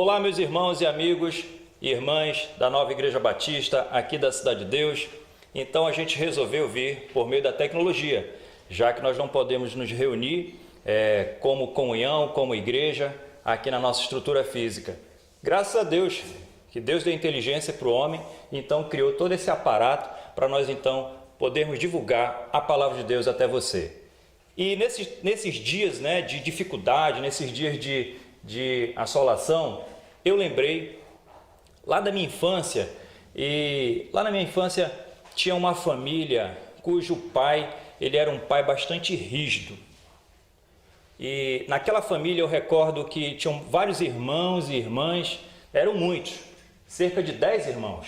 Olá, meus irmãos e amigos e irmãs da Nova Igreja Batista, aqui da Cidade de Deus. Então a gente resolveu vir por meio da tecnologia, já que nós não podemos nos reunir como comunhão, como igreja, aqui na nossa estrutura física. Graças a Deus, que Deus deu inteligência para o homem, então criou todo esse aparato para nós então podermos divulgar a palavra de Deus até você. E nesses dias de dificuldade, nesses dias de assolação, eu lembrei lá da minha infância, e lá na minha infância tinha uma família cujo pai, ele era um pai bastante rígido. E naquela família eu recordo que tinham vários irmãos e irmãs, eram muitos, cerca de 10 irmãos.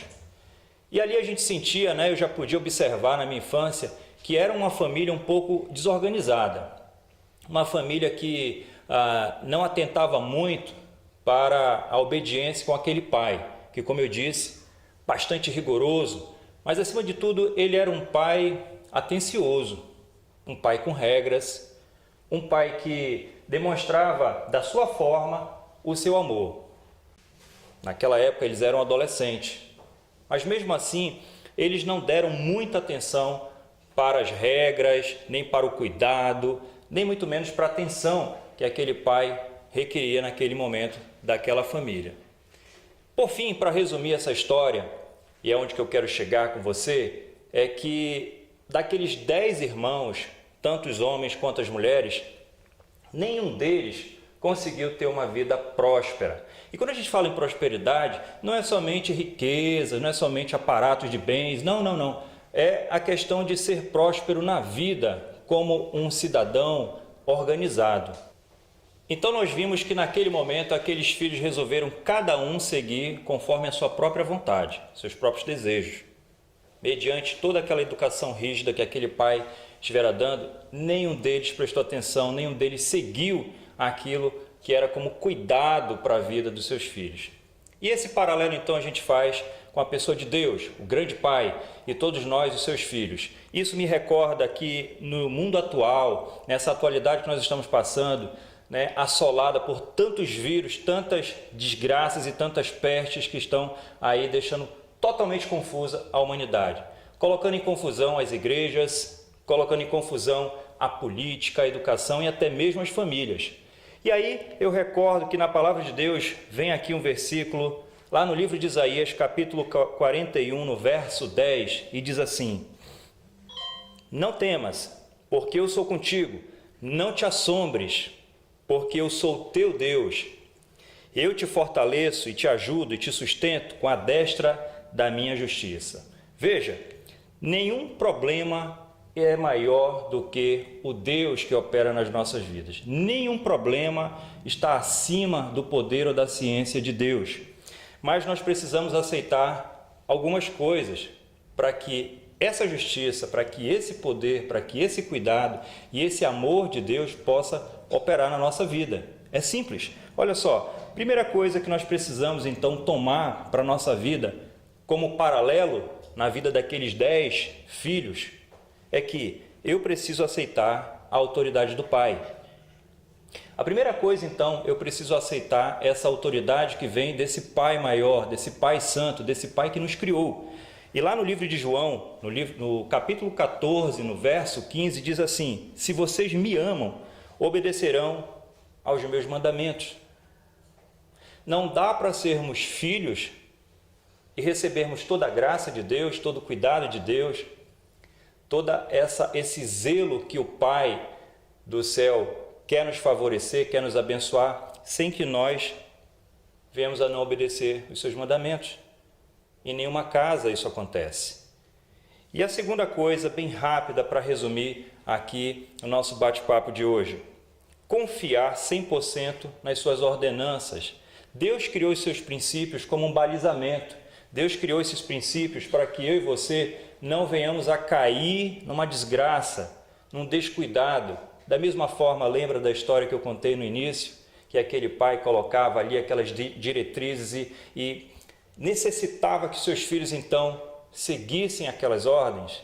E ali a gente sentia, eu já podia observar na minha infância, que era uma família um pouco desorganizada. Uma família que não atentava muito para a obediência com aquele pai, que, como eu disse, bastante rigoroso, mas acima de tudo ele era um pai atencioso, um pai com regras, um pai que demonstrava da sua forma o seu amor. Naquela época eles eram adolescentes, mas mesmo assim eles não deram muita atenção para as regras, nem para o cuidado, nem muito menos para a atenção que aquele pai requeria naquele momento daquela família. Por fim, para resumir essa história, e é onde que eu quero chegar com você, é que daqueles 10 irmãos, tanto os homens quanto as mulheres, nenhum deles conseguiu ter uma vida próspera. E quando a gente fala em prosperidade, não é somente riqueza, não é somente aparatos de bens, não. É a questão de ser próspero na vida como um cidadão organizado. Então nós vimos que naquele momento aqueles filhos resolveram cada um seguir conforme a sua própria vontade, seus próprios desejos. Mediante toda aquela educação rígida que aquele pai estivera dando, nenhum deles prestou atenção, nenhum deles seguiu aquilo que era como cuidado para a vida dos seus filhos. E esse paralelo então a gente faz com a pessoa de Deus, o grande Pai, e todos nós, os seus filhos. Isso me recorda que no mundo atual, nessa atualidade que nós estamos passando, assolada por tantos vírus, tantas desgraças e tantas pestes que estão aí deixando totalmente confusa a humanidade, colocando em confusão as igrejas, colocando em confusão a política, a educação e até mesmo as famílias. E aí eu recordo que na palavra de Deus vem aqui um versículo, lá no livro de Isaías, capítulo 41, no verso 10, e diz assim: Não temas, porque eu sou contigo, não te assombres, porque eu sou teu Deus. Eu te fortaleço e te ajudo e te sustento com a destra da minha justiça. Veja, nenhum problema é maior do que o Deus que opera nas nossas vidas. Nenhum problema está acima do poder ou da ciência de Deus. Mas nós precisamos aceitar algumas coisas para que essa justiça, para que esse poder, para que esse cuidado e esse amor de Deus possa operar na nossa vida. É simples. Olha só, primeira coisa que nós precisamos então tomar para a nossa vida, como paralelo na vida daqueles 10 filhos, é que eu preciso aceitar a autoridade do Pai. A primeira coisa, então, eu preciso aceitar essa autoridade que vem desse Pai maior, desse Pai santo, desse Pai que nos criou. E lá no livro de João, no capítulo 14, no verso 15, diz assim: Se vocês me amam, obedecerão aos meus mandamentos. Não dá para sermos filhos e recebermos toda a graça de Deus, todo o cuidado de Deus, toda esse zelo que o Pai do céu quer nos favorecer, quer nos abençoar, sem que nós venhamos a não obedecer os seus mandamentos. Em nenhuma casa isso acontece. E a segunda coisa, bem rápida para resumir aqui o nosso bate-papo de hoje: confiar 100% nas suas ordenanças. Deus criou os seus princípios como um balizamento. Deus criou esses princípios para que eu e você não venhamos a cair numa desgraça, num descuidado. Da mesma forma, lembra da história que eu contei no início, que aquele pai colocava ali aquelas diretrizes e necessitava que seus filhos então seguissem aquelas ordens,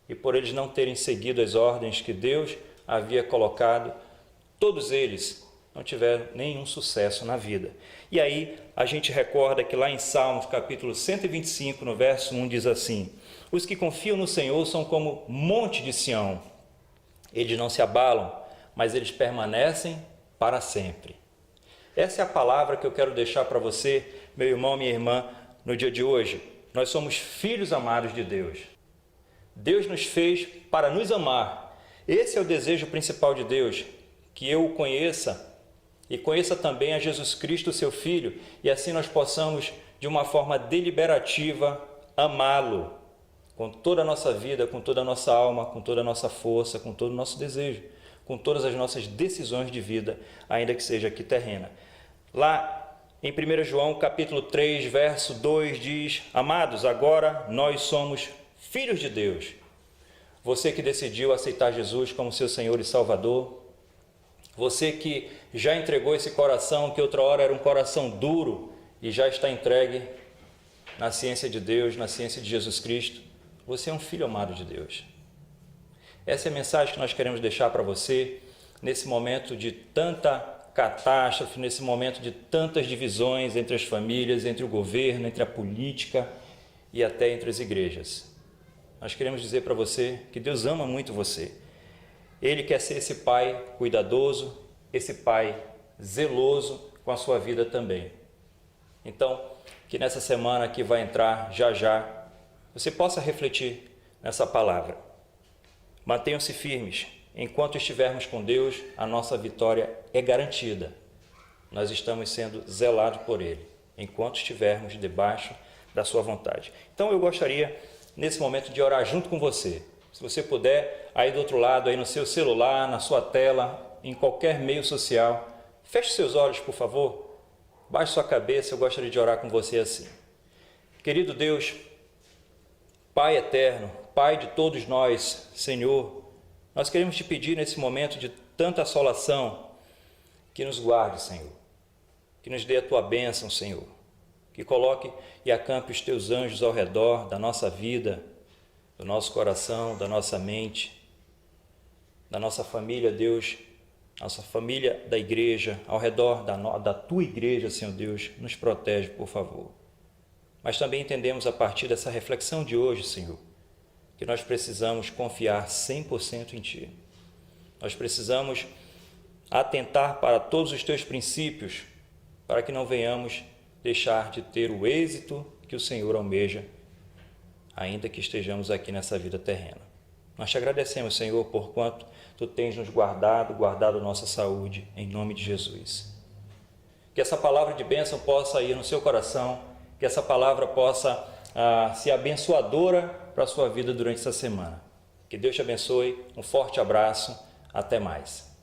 e por eles não terem seguido as ordens que Deus havia colocado, todos eles não tiveram nenhum sucesso na vida. E aí a gente recorda que lá em Salmos, capítulo 125, no verso 1, diz assim: os que confiam no Senhor são como monte de Sião. Eles não se abalam, mas eles permanecem para sempre. Essa é a palavra que eu quero deixar para você, meu irmão, minha irmã, no dia de hoje. Nós somos filhos amados de Deus. Deus nos fez para nos amar. Esse é o desejo principal de Deus, que eu o conheça e conheça também a Jesus Cristo, seu Filho, e assim nós possamos, de uma forma deliberativa, amá-lo com toda a nossa vida, com toda a nossa alma, com toda a nossa força, com todo o nosso desejo, com todas as nossas decisões de vida, ainda que seja aqui terrena. Lá em 1 João capítulo 3, verso 2 diz: amados, agora nós somos filhos de Deus. Você que decidiu aceitar Jesus como seu Senhor e Salvador, você que já entregou esse coração, que outra hora era um coração duro e já está entregue na ciência de Deus, na ciência de Jesus Cristo, você é um filho amado de Deus. Essa é a mensagem que nós queremos deixar para você nesse momento de tanta catástrofe, nesse momento de tantas divisões entre as famílias, entre o governo, entre a política e até entre as igrejas. Nós queremos dizer para você que Deus ama muito você. Ele quer ser esse pai cuidadoso, esse pai zeloso com a sua vida também. Então, que nessa semana que vai entrar já já, você possa refletir nessa palavra. Mantenham-se firmes. Enquanto estivermos com Deus, a nossa vitória é garantida. Nós estamos sendo zelados por Ele, enquanto estivermos debaixo da sua vontade. Então eu gostaria, nesse momento, de orar junto com você. Se você puder, aí do outro lado, aí no seu celular, na sua tela, em qualquer meio social, feche seus olhos, por favor. Baixe sua cabeça, eu gostaria de orar com você assim. Querido Deus, Pai eterno, Pai de todos nós, Senhor, nós queremos te pedir nesse momento de tanta assolação, que nos guarde, Senhor, que nos dê a tua bênção, Senhor, que coloque e acampe os teus anjos ao redor da nossa vida, do nosso coração, da nossa mente, da nossa família, Deus, nossa família da igreja, ao redor da tua igreja, Senhor Deus, nos protege, por favor. Mas também entendemos a partir dessa reflexão de hoje, Senhor, que nós precisamos confiar 100% em Ti. Nós precisamos atentar para todos os Teus princípios, para que não venhamos deixar de ter o êxito que o Senhor almeja, ainda que estejamos aqui nessa vida terrena. Nós te agradecemos, Senhor, por quanto Tu tens nos guardado nossa saúde, em nome de Jesus. Que essa palavra de bênção possa ir no seu coração, que essa palavra possa ser abençoadora para a sua vida durante essa semana. Que Deus te abençoe, um forte abraço, até mais.